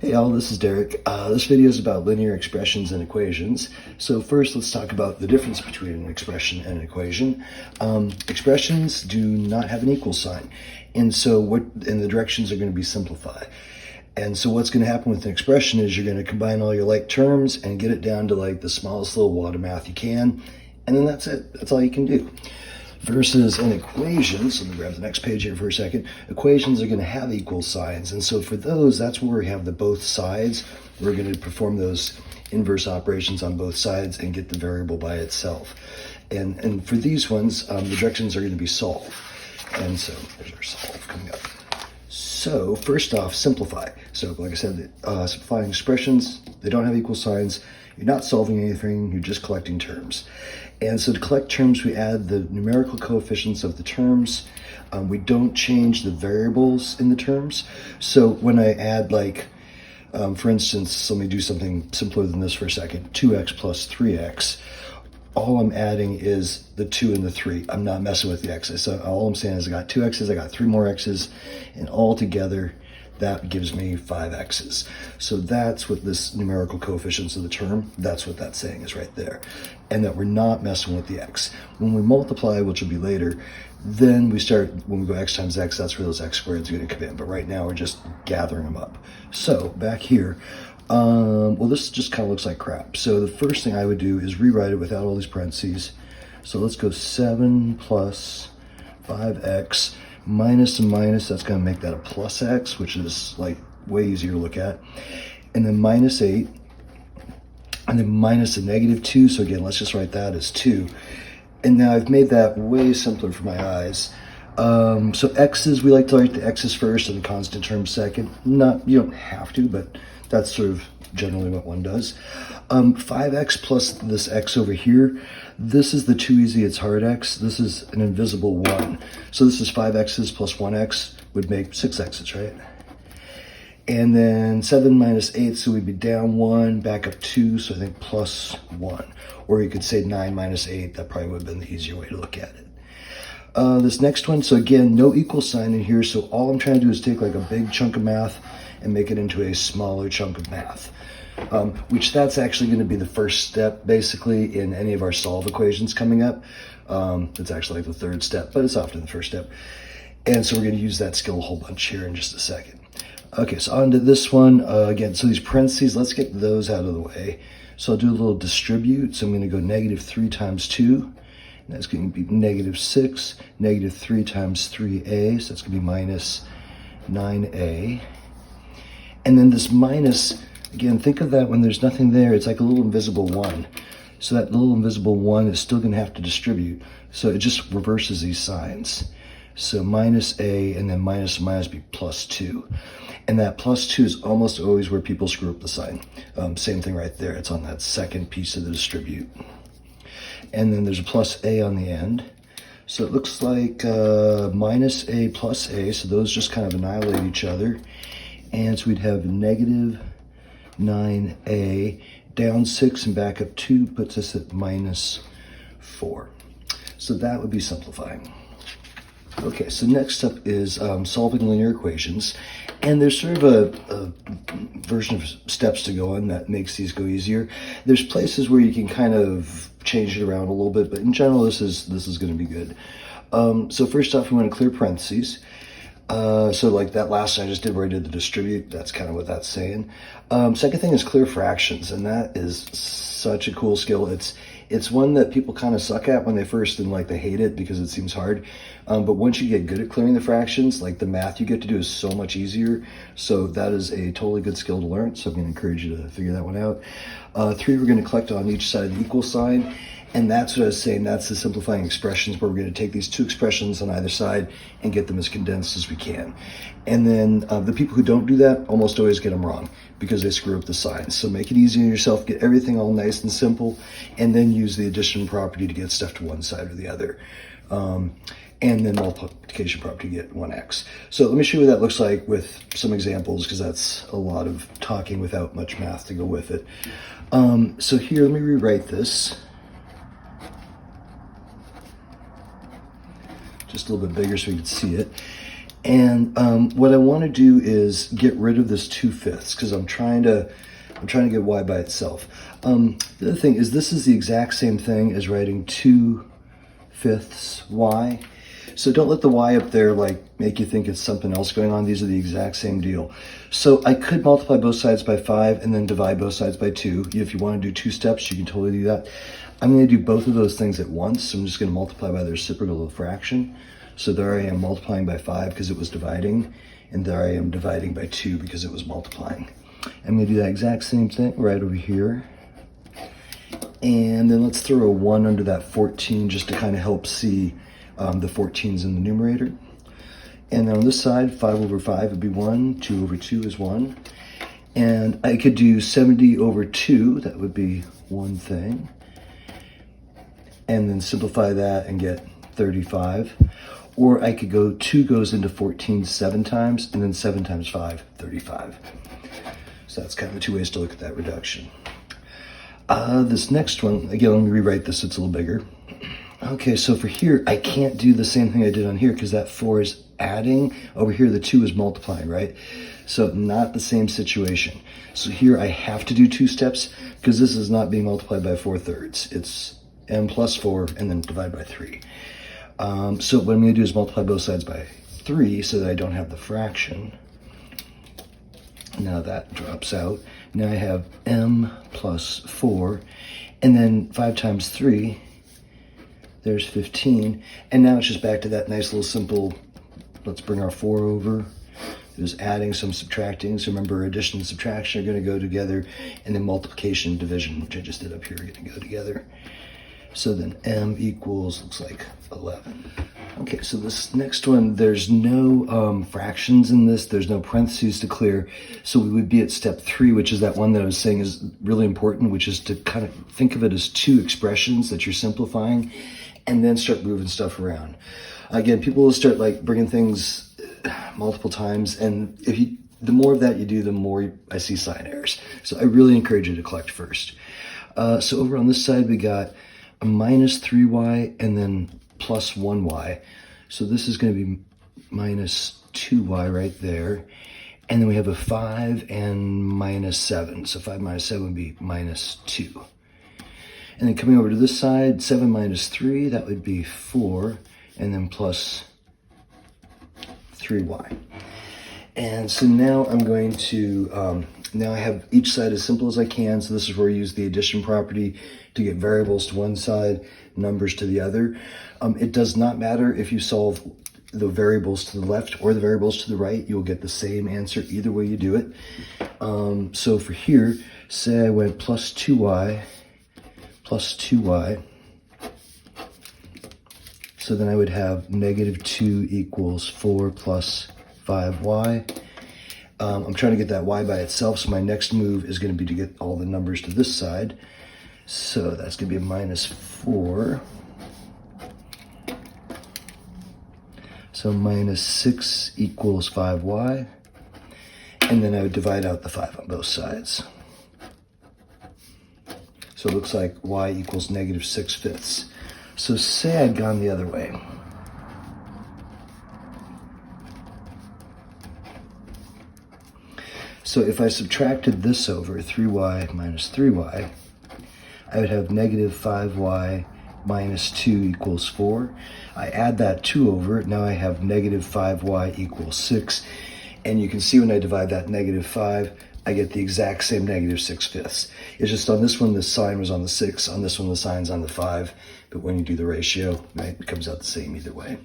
Hey all, this is Derek. This video is about linear expressions and equations. So first, let's talk about the difference between an expression and an equation. Expressions do not have an equal sign, and the directions are going to be simplified. And so what's going to happen with an expression is you're going to combine all your like terms and get it down to like the smallest little wad of math you can, and then that's it. That's all you can do. Versus an equation, so let me grab the next page here for a second. Equations are going to have equal signs, and so for those, that's where we have the both sides. We're going to perform those inverse operations on both sides and get the variable by itself. And for these ones, the directions are going to be solve. And so there's our solve coming up. So first off, simplify. So like I said, simplifying expressions, they don't have equal signs. You're not solving anything, you're just collecting terms. And so to collect terms, we add the numerical coefficients of the terms. We don't change the variables in the terms. So when I add for instance, let me do something simpler than this for a second, 2x plus 3x. All I'm adding is the 2 and the 3. I'm not messing with the x's. So all I'm saying is I got 2 x's, I got 3 more x's, and all together, that gives me 5 x's. So that's what this numerical coefficients of the term, that's what that's saying is right there. And that we're not messing with the x. When we multiply, which will be later, then when we go x times x, that's where those x squareds are going to come in. But right now we're just gathering them up. So back here, well, this just kind of looks like crap. So the first thing I would do is rewrite it without all these parentheses. So let's go 7 plus 5x. Minus and minus, that's going to make that a plus x, which is like way easier to look at. And then minus 8. And then minus a negative 2. So again, let's just write that as 2. And now I've made that way simpler for my eyes. So x's, we like to write the x's first and the constant terms second. You don't have to, but that's sort of generally what one does. 5x plus this x over here. This is the too easy, it's hard x. This is an invisible 1. So this is 5x's plus 1x would make 6x's, right? And then 7 minus 8, so we'd be down 1, back up 2, so I think plus 1. Or you could say 9 minus 8, that probably would have been the easier way to look at it. This next one, so again, no equal sign in here, so all I'm trying to do is take like a big chunk of math and make it into a smaller chunk of math. Which that's actually going to be the first step basically in any of our solve equations coming up. It's actually like the third step, but it's often the first step. And so we're going to use that skill a whole bunch here in just a second. Okay, so on to this one. Again, so these parentheses, let's get those out of the way. So I'll do a little distribute. So I'm going to go negative 3 times 2. And that's going to be negative 6. Negative 3 times 3a, so that's going to be minus 9a. And then this minus, again, think of that when there's nothing there, it's like a little invisible 1. So that little invisible 1 is still going to have to distribute. So it just reverses these signs. So minus a, and then minus minus be plus 2. And that plus 2 is almost always where people screw up the sign. Same thing right there. It's on that second piece of the distribute. And then there's a plus a on the end. So it looks like minus a plus a. So those just kind of annihilate each other. And so we'd have negative 9a, down 6 and back up 2 puts us at minus 4. So that would be simplifying. Okay, so next up is solving linear equations. And there's sort of a version of steps to go on that makes these go easier. There's places where you can kind of change it around a little bit, but in general, this is going to be good. So first off, we want to clear parentheses. So like that last one I just did where I did the distribute, that's kind of what that's saying. Second thing is clear fractions, and that is such a cool skill. It's one that people kind of suck at when they first, and like they hate it because it seems hard. But once you get good at clearing the fractions, like the math you get to do is so much easier. So that is a totally good skill to learn. So I'm going to encourage you to figure that one out. 3, we're going to collect on each side of the equal sign. And that's what I was saying, that's the simplifying expressions where we're going to take these 2 expressions on either side and get them as condensed as we can. And then the people who don't do that almost always get them wrong because they screw up the signs. So make it easy on yourself, get everything all nice and simple, and then use the addition property to get stuff to one side or the other. And then multiplication property to get 1x. So let me show you what that looks like with some examples because that's a lot of talking without much math to go with it. So here, let me rewrite this. Just a little bit bigger so you can see it. And what I want to do is get rid of this 2/5 because I'm trying to get y by itself. The other thing is this is the exact same thing as writing 2/5 y. So don't let the y up there like make you think it's something else going on. These are the exact same deal. So I could multiply both sides by 5 and then divide both sides by 2. If you want to do 2 steps, you can totally do that. I'm going to do both of those things at once. So I'm just going to multiply by the reciprocal of the fraction. So there I am multiplying by 5 because it was dividing, and there I am dividing by 2 because it was multiplying. I'm going to do that exact same thing right over here. And then let's throw a 1 under that 14 just to kind of help see the 14's in the numerator. And then on this side, 5 over 5 would be 1, 2 over 2 is 1. And I could do 70 over 2, that would be one thing. And then simplify that and get 35. Or I could go 2 goes into 14 7 times, and then 7 times 5, 35. So that's kind of the two ways to look at that reduction. This next one, again, let me rewrite this so it's a little bigger. Okay, so for here, I can't do the same thing I did on here because that 4 is adding. Over here, the 2 is multiplying, right? So not the same situation. So here I have to do 2 steps because this is not being multiplied by 4/3. It's m plus 4 and then divide by 3. So what I'm going to do is multiply both sides by 3 so that I don't have the fraction. Now that drops out. Now I have m plus 4, and then 5 times 3, there's 15. And now it's just back to that nice little simple, let's bring our 4 over. There's adding, some subtracting. So remember, addition and subtraction are going to go together, and then multiplication and division, which I just did up here, are going to go together. So then m equals, looks like 11. Okay, so this next one, there's no fractions in this. There's no parentheses to clear. So we would be at step 3, which is that one that I was saying is really important, which is to kind of think of it as 2 expressions that you're simplifying and then start moving stuff around. Again, people will start like bringing things multiple times, and the more of that you do, the more I see sign errors. So I really encourage you to collect first. So over on this side, we got a minus 3y and then plus 1y. So this is going to be minus 2y right there. And then we have a 5 and minus 7. So 5 minus 7 would be minus 2. And then coming over to this side, 7 minus 3, that would be 4. And then plus 3y. And so now I'm going to, now I have each side as simple as I can. So this is where I use the addition property to get variables to one side, numbers to the other. It does not matter if you solve the variables to the left or the variables to the right. You'll get the same answer either way you do it. So for here, say I went plus 2y, plus 2y. So then I would have negative 2 equals 4 plus 5y. I'm trying to get that y by itself, so my next move is going to be to get all the numbers to this side. So that's going to be a minus 4. So minus 6 equals 5y. And then I would divide out the 5 on both sides. So it looks like y equals negative 6/5. So say I'd gone the other way. So if I subtracted this over, 3y minus 3y, I would have negative 5y minus 2 equals 4. I add that 2 over, now I have negative 5y equals 6. And you can see when I divide that negative 5, I get the exact same negative 6/5. It's just on this one, the sign was on the 6. On this one, the sign's on the 5. But when you do the ratio, right, it comes out the same either way.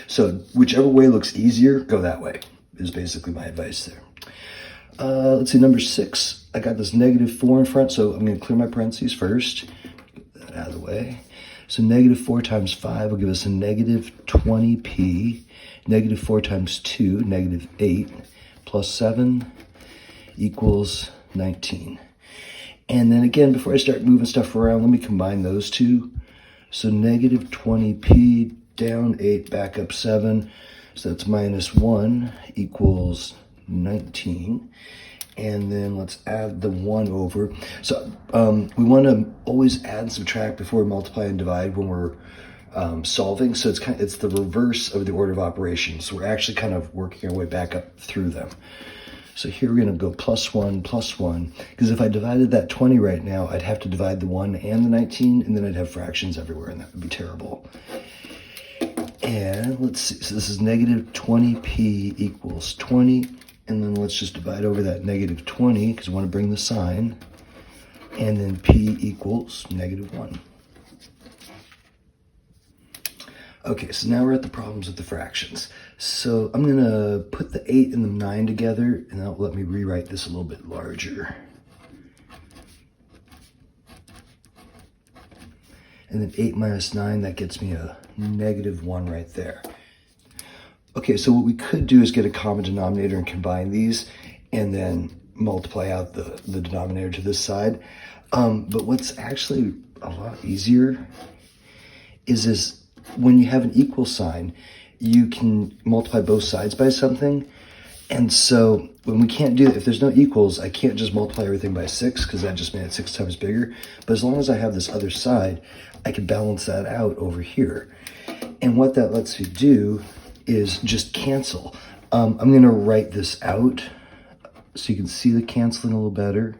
So whichever way looks easier, go that way, is basically my advice there. Let's see, number 6. I got this negative 4 in front, so I'm going to clear my parentheses first. Get that out of the way. So negative 4 times 5 will give us a negative 20p. Negative 4 times 2, negative 8, plus 7 equals 19. And then again, before I start moving stuff around, let me combine those two. So negative 20p, down 8, back up 7. So that's minus 1 equals 19. And then let's add the 1 over. So we want to always add and subtract before we multiply and divide when we're solving. So it's the reverse of the order of operations. So we're actually kind of working our way back up through them. So here we're going to go +1, +1, because if I divided that 20 right now, I'd have to divide the 1 and the 19, and then I'd have fractions everywhere, and that would be terrible. And let's see, so this is -20p equals 20, and then let's just divide over that -20, because we want to bring the sign, and then p equals -1. Okay, so now we're at the problems with the fractions. So I'm going to put the 8 and the 9 together, and that'll let me rewrite this a little bit larger. And then 8 minus 9, that gets me a -1 right there. Okay, so what we could do is get a common denominator and combine these, and then multiply out the denominator to this side. But what's actually a lot easier is when you have an equal sign, you can multiply both sides by something. And so when we can't do that, if there's no equals, I can't just multiply everything by 6 because that just made it 6 times bigger. But as long as I have this other side, I can balance that out over here. And what that lets me do is just cancel. I'm going to write this out so you can see the canceling a little better.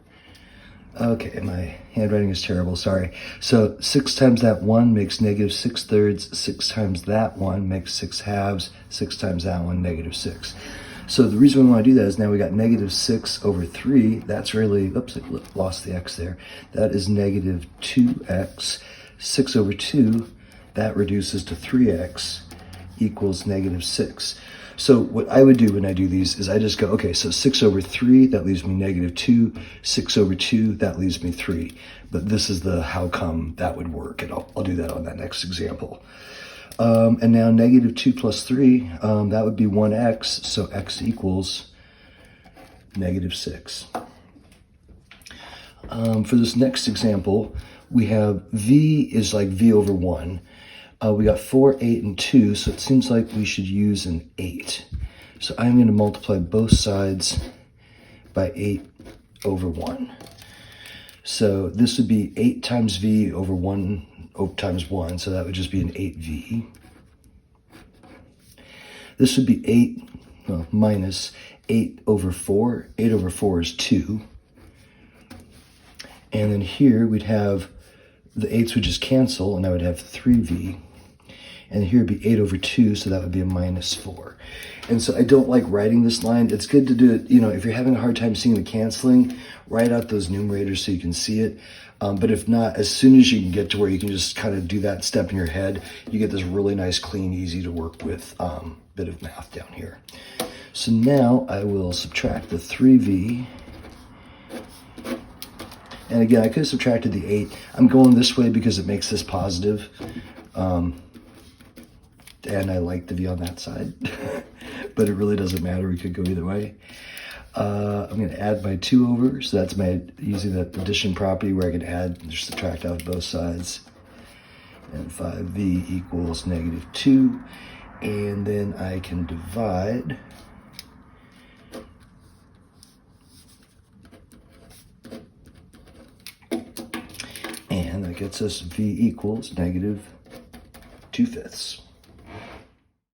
Okay, my handwriting is terrible, sorry. So 6 times that 1 makes -6/3, 6 times that 1 makes 6/2, 6 times that one, -6. So the reason we want to do that is now we got -6/3, that's really, oops, I lost the x there. That is -2x, 6/2, that reduces to 3x equals -6. So what I would do when I do these is I just go, okay, so 6/3, that leaves me -2, 6/2, that leaves me 3. But this is the how come that would work, and I'll do that on that next example. And now -2 plus 3, that would be 1x, so x equals -6. For this next example, we have v is like v over 1. We got 4, 8, and 2, so it seems like we should use an 8. So I'm going to multiply both sides by 8/1. So this would be 8 times v over 1 times 1, so that would just be an 8v. This would be 8, well, minus 8/4. 8/4 is 2. And then here we'd have, the 8s would just cancel, and I would have 3v. And here would be 8/2, so that would be a -4. And so I don't like writing this line. It's good to do it, if you're having a hard time seeing the canceling, write out those numerators so you can see it. But if not, as soon as you can get to where you can just kind of do that step in your head, you get this really nice, clean, easy to work with bit of math down here. So now I will subtract the 3v. And again, I could have subtracted the 8. I'm going this way because it makes this positive. And I like the v on that side. But it really doesn't matter. We could go either way. I'm going to add my 2 over. So that's my using that addition property where I can add and just subtract out both sides. And 5v equals -2. And then I can divide. And that gets us v equals -2/5.